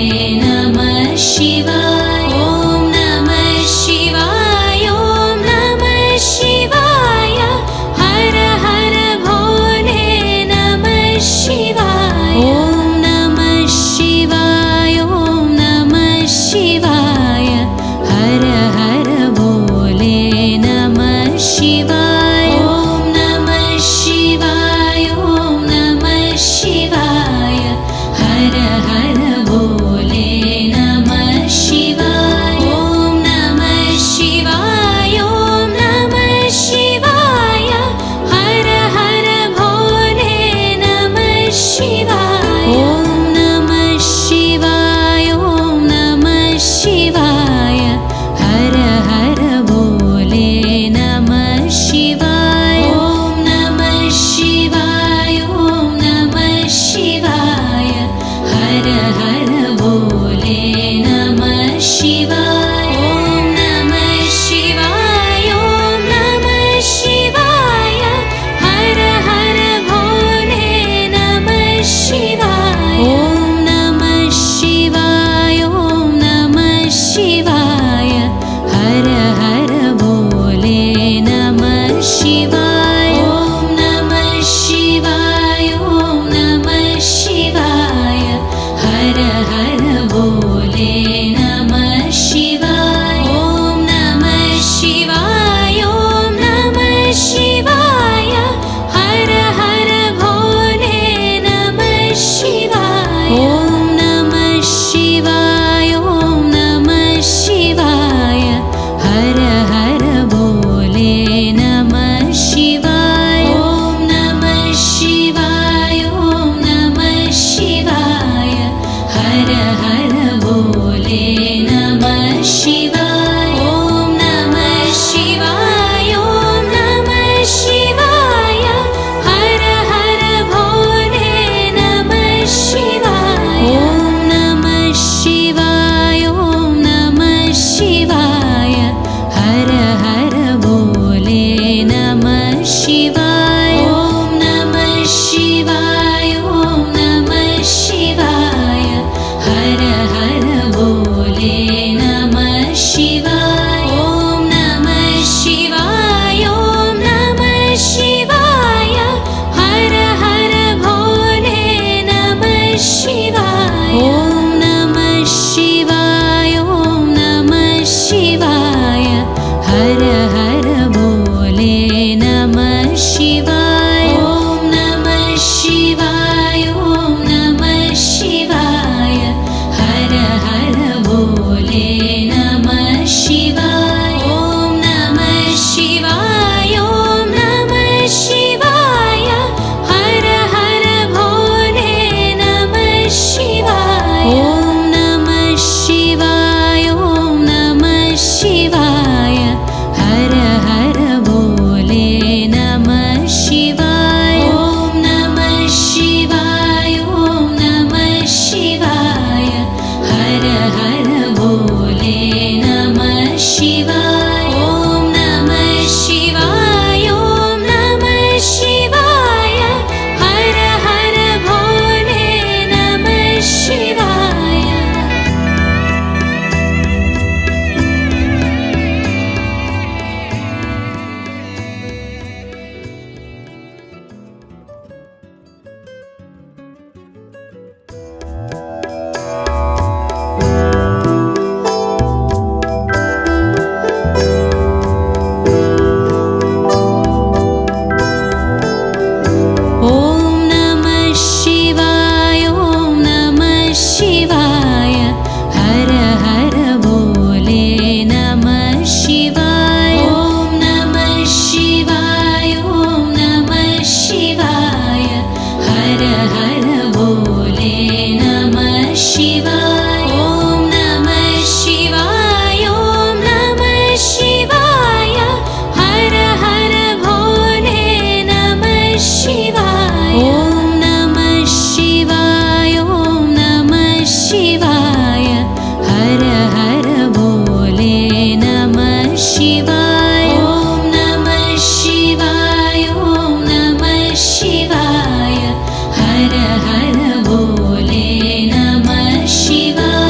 नमः शिवाय। ॐ नमः शिवाय। ॐ नमः शिवाय। हर हर भोले नमः शिवाय। ॐ नमः शिवाय। ॐ नमः शिवाय। हर हर भोले नमः शिवाय। ॐ नमः शिवाय। ॐ नमः शिवाय। हर हर भोले नमः शिवाय। ॐ नमः शिवाय। ॐ नमः शिवाय। हर हर भोले नमः शिवाय। ॐ नमः शिवाय। ॐ नमः शिवाय। हर हर भोले नमः शिवाय। ॐ नमः शिवाय। ॐ नमः शिवाय। हर हर भोले नमः शिवाय। ॐ नमः शिवाय। ॐ नमः शिवाय। हर हर भोले नमः शिवाय। ॐ नमः शिवाय। ॐ नमः शिवाय। हर हर भोले नमः शिवाय। ॐ नमः शिवाय। ॐ नमः शिवाय। हर हर भोले नमः शिवाय। ॐ नमः शिवाय। ॐ नमः शिवाय। हर हर भोले नमः शिवाय। ॐ नमः शिवाय। ॐ नमः शिवाय। हर हर भोले नमः शिवाय। ॐ नमः शिवाय। ॐ नमः शिवाय। हर हर भोले नमः शिवाय। ॐ नमः शिवाय। ॐ नमः शिवाय। हर हर भोले नमः शिवाय। ॐ नमः शिवाय। ॐ नमः शिवाय। हर हर भोले नमः शिवाय। ॐ नमः शिवाय। ॐ नमः शिवाय। हर हर भोले नमः शिवाय। ॐ नमः शिवाय। ॐ नमः शिवाय। हर हर भोले नमः शिवाय। ॐ नमः शिवाय। ॐ नमः शिवाय। हर हर भोले नमः शिवाय। ॐ नमः शिवाय। ॐ नमः शिवाय। हर हर भोले नमः शिवाय। ॐ नमः शिवाय। ॐ नमः शिवाय। हर हर भोले नमः शिवाय। ॐ नमः शिवाय। ॐ नमः शिवाय। हर हर भोले नमः शिवाय। ॐ नमः शिवाय। ॐ नमः शिवाय। हर हर भोले नमः शिवाय। ॐ नमः शिवाय। ॐ नमः शिवाय। हर हर भोले नमः शिवाय। ॐ नमः शिवाय। ॐ नमः शिवाय। हर हर भोले नमः शिवाय। ॐ नमः शिवाय। ॐ नमः शिवाय। हर हर भोले नमः शिवाय। ॐ नमः शिवाय। ॐ नमः शिवाय। हर हर भोले नमः शिवाय। ॐ नमः शिवाय। ॐ नमः शिवाय। हर हर भोले नमः शिवाय। ॐ नमः शिवाय। ॐ नमः शिवाय। हर हर भोले नमः शिवाय।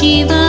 शिवाय।